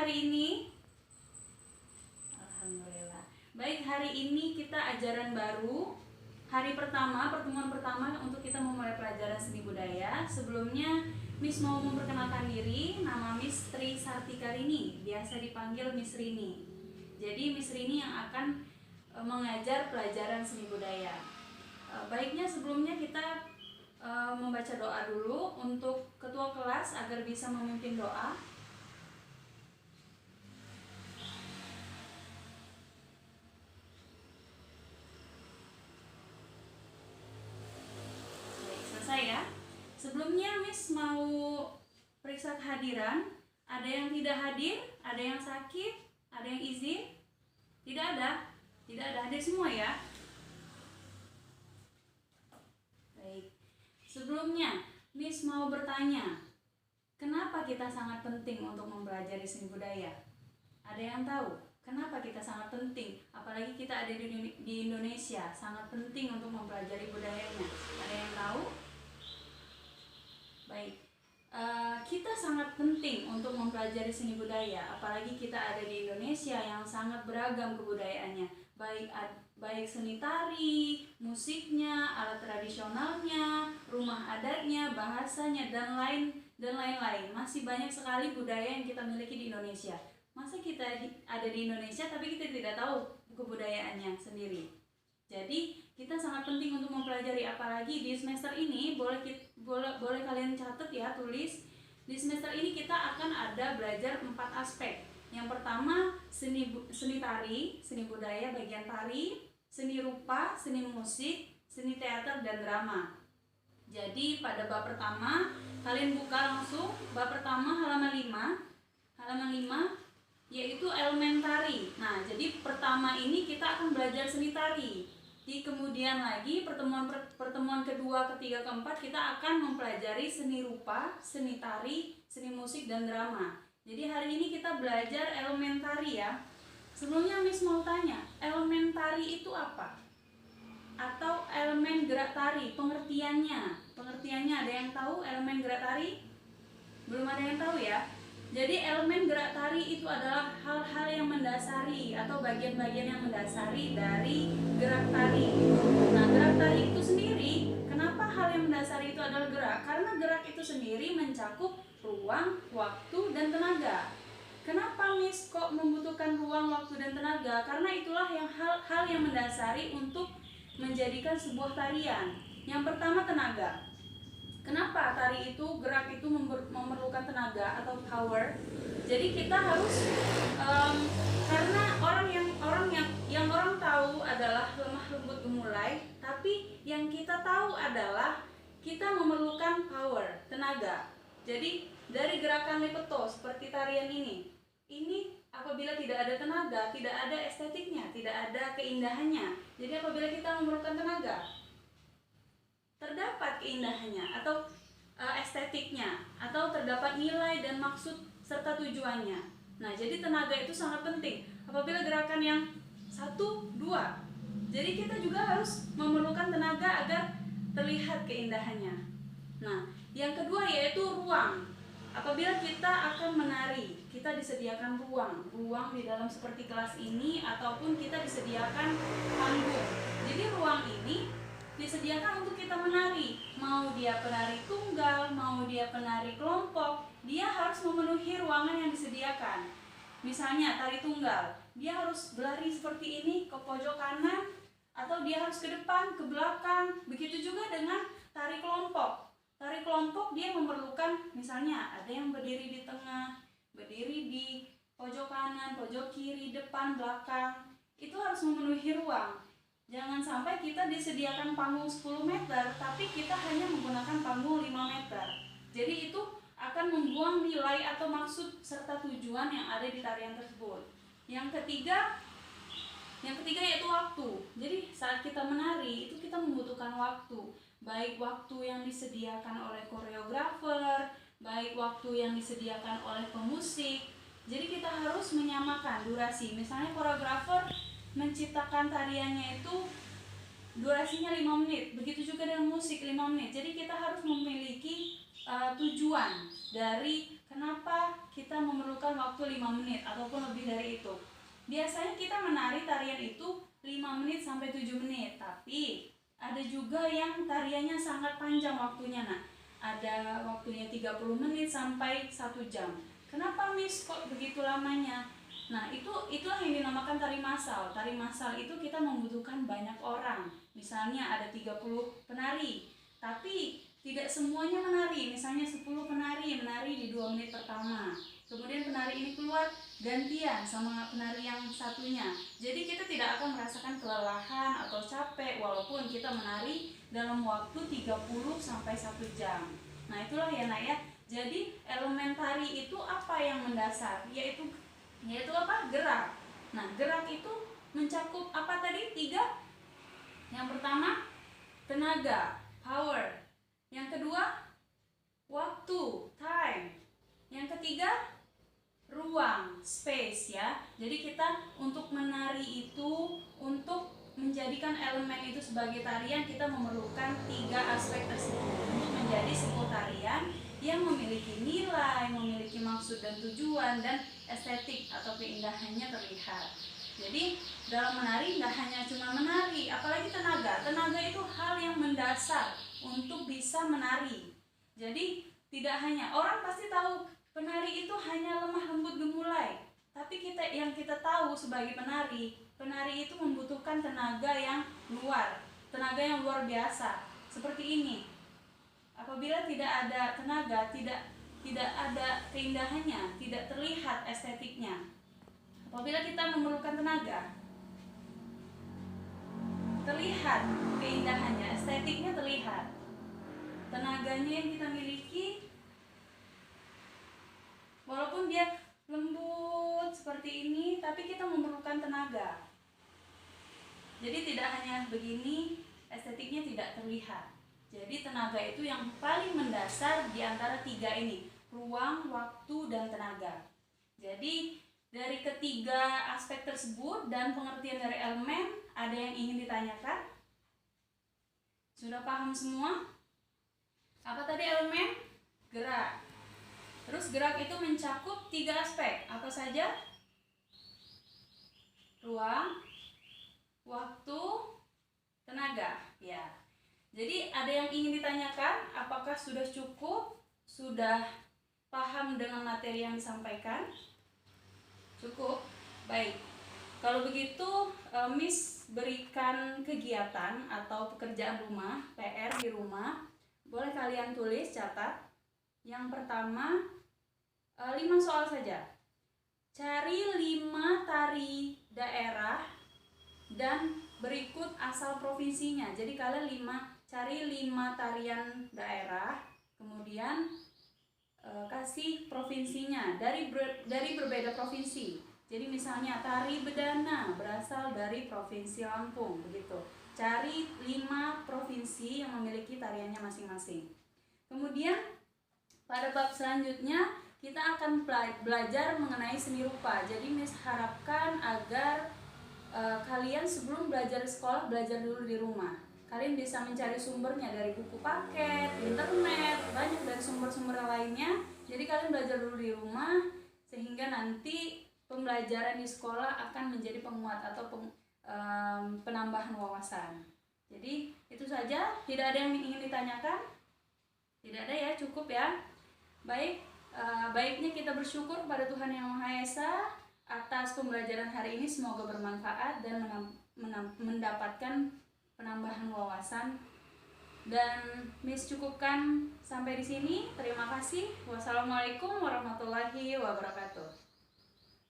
hari ini? Alhamdulillah. Baik, hari ini kita ajaran baru. Hari pertama, pertemuan pertama untuk kita memulai pelajaran seni budaya. Sebelumnya Miss mau memperkenalkan diri. Nama Miss Tri Sartikarini, biasa dipanggil Miss Rini. Jadi Miss Rini yang akan mengajar pelajaran seni budaya. Baiknya sebelumnya kita membaca doa dulu untuk ketua kelas agar bisa memimpin doa. Baik, selesai ya. Sebelumnya Miss mau periksa kehadiran. Ada yang tidak hadir, ada yang sakit, ada yang izin? Tidak ada. Tidak ada, hadir semua ya. Baik. Sebelumnya, Miss mau bertanya, kenapa kita sangat penting untuk mempelajari seni budaya? Ada yang tahu? Kenapa kita sangat penting? Apalagi kita ada di Indonesia, sangat penting untuk mempelajari budayanya. Ada yang tahu? Baik. Kita sangat penting untuk mempelajari seni budaya, apalagi kita ada di Indonesia yang sangat beragam kebudayaannya, baik seni tari, musiknya, alat tradisionalnya, rumah adatnya, bahasanya, dan lain-lain. Masih banyak sekali budaya yang kita miliki di Indonesia. Masa kita ada di Indonesia tapi kita tidak tahu kebudayaannya sendiri. Jadi kita sangat penting untuk mempelajari, apalagi di semester ini boleh kalian catat ya, tulis. Di semester ini kita akan ada belajar 4 aspek. Yang pertama seni tari, seni budaya bagian tari, seni rupa, seni musik, seni teater, dan drama. Jadi pada bab pertama kalian buka langsung bab pertama halaman 5 yaitu elemen tari. Nah, jadi pertama ini kita akan belajar seni tari. Di kemudian lagi pertemuan kedua, ketiga, keempat kita akan mempelajari seni rupa, seni tari, seni musik, dan drama. Jadi hari ini kita belajar elemen tari ya. Sebelumnya Miss mau tanya, elemen tari itu apa? Atau elemen gerak tari, pengertiannya ada yang tahu elemen gerak tari? Belum ada yang tahu ya. Jadi elemen gerak tari itu adalah hal-hal yang mendasari atau bagian-bagian yang mendasari dari gerak tari. Nah, gerak tari itu sendiri, kenapa hal yang mendasari itu adalah gerak? Karena gerak itu sendiri mencakup ruang, waktu, dan tenaga. Kenapa Miss kok membutuhkan ruang, waktu, dan tenaga? Karena itulah yang hal yang mendasari untuk menjadikan sebuah tarian. Yang pertama, tenaga. Kenapa tari itu, gerak itu memerlukan tenaga atau power? Jadi kita harus karena yang orang tahu adalah lemah lembut gemulai, tapi yang kita tahu adalah kita memerlukan power, tenaga. Jadi dari gerakan lipeto seperti tarian ini apabila tidak ada tenaga, tidak ada estetiknya, tidak ada keindahannya. Jadi apabila kita memerlukan tenaga, terdapat keindahannya atau estetiknya, atau terdapat nilai dan maksud serta tujuannya. Nah, jadi tenaga itu sangat penting apabila gerakan yang 1, 2. Jadi kita juga harus memerlukan tenaga agar terlihat keindahannya. Nah, yang kedua yaitu ruang. Apabila kita akan menari, kita disediakan ruang di dalam seperti kelas ini, ataupun kita disediakan panggung. Jadi ruang ini disediakan untuk kita menari. Mau dia penari tunggal, mau dia penari kelompok, dia harus memenuhi ruangan yang disediakan. Misalnya tari tunggal, dia harus berlari seperti ini ke pojok kanan, atau dia harus ke depan, ke belakang. Begitu juga dengan tari kelompok. Tari kelompok dia memerlukan, misalnya ada yang berdiri di tengah, berdiri di pojok kanan, pojok kiri, depan, belakang. Itu harus memenuhi ruang. Jangan sampai kita disediakan panggung 10 meter, tapi kita hanya menggunakan panggung 5 meter. Jadi itu akan membuang nilai atau maksud serta tujuan yang ada di tarian tersebut. Yang ketiga yaitu waktu. Jadi saat kita menari itu kita membutuhkan waktu. Baik waktu yang disediakan oleh koreografer, baik waktu yang disediakan oleh pemusik. Jadi kita harus menyamakan durasi. Misalnya koreografer menciptakan tariannya itu durasinya 5 menit, begitu juga dengan musik 5 menit. Jadi kita harus memiliki tujuan dari Kenapa kita memerlukan waktu 5 menit ataupun lebih dari itu? Biasanya kita menari tarian itu 5 menit sampai 7 menit, tapi ada juga yang tariannya sangat panjang waktunya. Nah, ada waktunya 30 menit sampai 1 jam. Kenapa Miss kok begitu lamanya? Nah, itulah yang dinamakan tari massal. Tari massal itu kita membutuhkan banyak orang. Misalnya ada 30 penari, tapi tidak semuanya menari. Misalnya 10 penari menari di 2 menit pertama. Kemudian penari ini keluar gantian sama penari yang satunya. Jadi kita tidak akan merasakan kelelahan atau capek walaupun kita menari dalam waktu 30 sampai 1 jam. Nah, itulah ya Nak ya. Jadi elemen tari itu apa yang mendasar? Yaitu apa? Gerak. Nah, gerak itu mencakup apa tadi? 3. Yang pertama, tenaga, power. Yang kedua, waktu, time. Yang ketiga, ruang, space ya. Jadi kita untuk menari itu, untuk menjadikan elemen itu sebagai tarian, kita memerlukan 3 aspek tersebut untuk menjadi sebuah tarian yang memiliki nilai, memiliki maksud dan tujuan, dan estetik atau keindahannya terlihat. Jadi dalam menari nggak hanya cuma menari, apalagi tenaga. Tenaga itu hal yang mendasar untuk bisa menari. Jadi tidak hanya, orang pasti tahu penari itu hanya lemah lembut gemulai, tapi yang kita tahu sebagai penari itu membutuhkan tenaga yang luar biasa. Seperti ini. Apabila tidak ada tenaga, tidak ada keindahannya, tidak terlihat estetiknya. Apabila kita memerlukan tenaga, terlihat keindahannya, estetiknya terlihat. Tenaganya yang kita miliki, walaupun dia lembut seperti ini, tapi kita memerlukan tenaga. Jadi tidak hanya begini, estetiknya tidak terlihat. Jadi tenaga itu yang paling mendasar di antara 3 ini, ruang, waktu, dan tenaga. Jadi dari ketiga aspek tersebut dan pengertian dari elemen, ada yang ingin ditanyakan? Sudah paham semua? Apa tadi elemen? Gerak. Terus gerak itu mencakup 3 aspek. Apa saja? Ruang, waktu, tenaga. Ya. Jadi ada yang ingin ditanyakan? Apakah sudah cukup? Sudah paham dengan materi yang disampaikan? Cukup? Baik. Kalau begitu, Miss berikan kegiatan atau pekerjaan rumah, PR di rumah. Boleh kalian tulis, catat. Yang pertama, 5 soal saja. Cari 5 tari daerah dan berikut asal provinsinya. Jadi kalian cari 5 tarian daerah, kemudian kasih provinsinya dari berbeda provinsi. Jadi misalnya tari bedana berasal dari provinsi Lampung, begitu. Cari 5 provinsi yang memiliki tariannya masing-masing. Kemudian pada bab selanjutnya kita akan belajar mengenai seni rupa. Jadi Miss harapkan agar kalian sebelum belajar di sekolah, belajar dulu di rumah. Kalian bisa mencari sumbernya dari buku paket, internet, banyak dari sumber-sumber lainnya. Jadi kalian belajar dulu di rumah sehingga nanti pembelajaran di sekolah akan menjadi penguat atau penambahan wawasan. Jadi itu saja. Tidak ada yang ingin ditanyakan? Tidak ada ya, cukup ya. Baik, baiknya kita bersyukur kepada Tuhan Yang Maha Esa atas pembelajaran hari ini. Semoga bermanfaat dan mendapatkan penambahan wawasan. Dan Miss cukupkan sampai di sini. Terima kasih. Wassalamualaikum warahmatullahi wabarakatuh.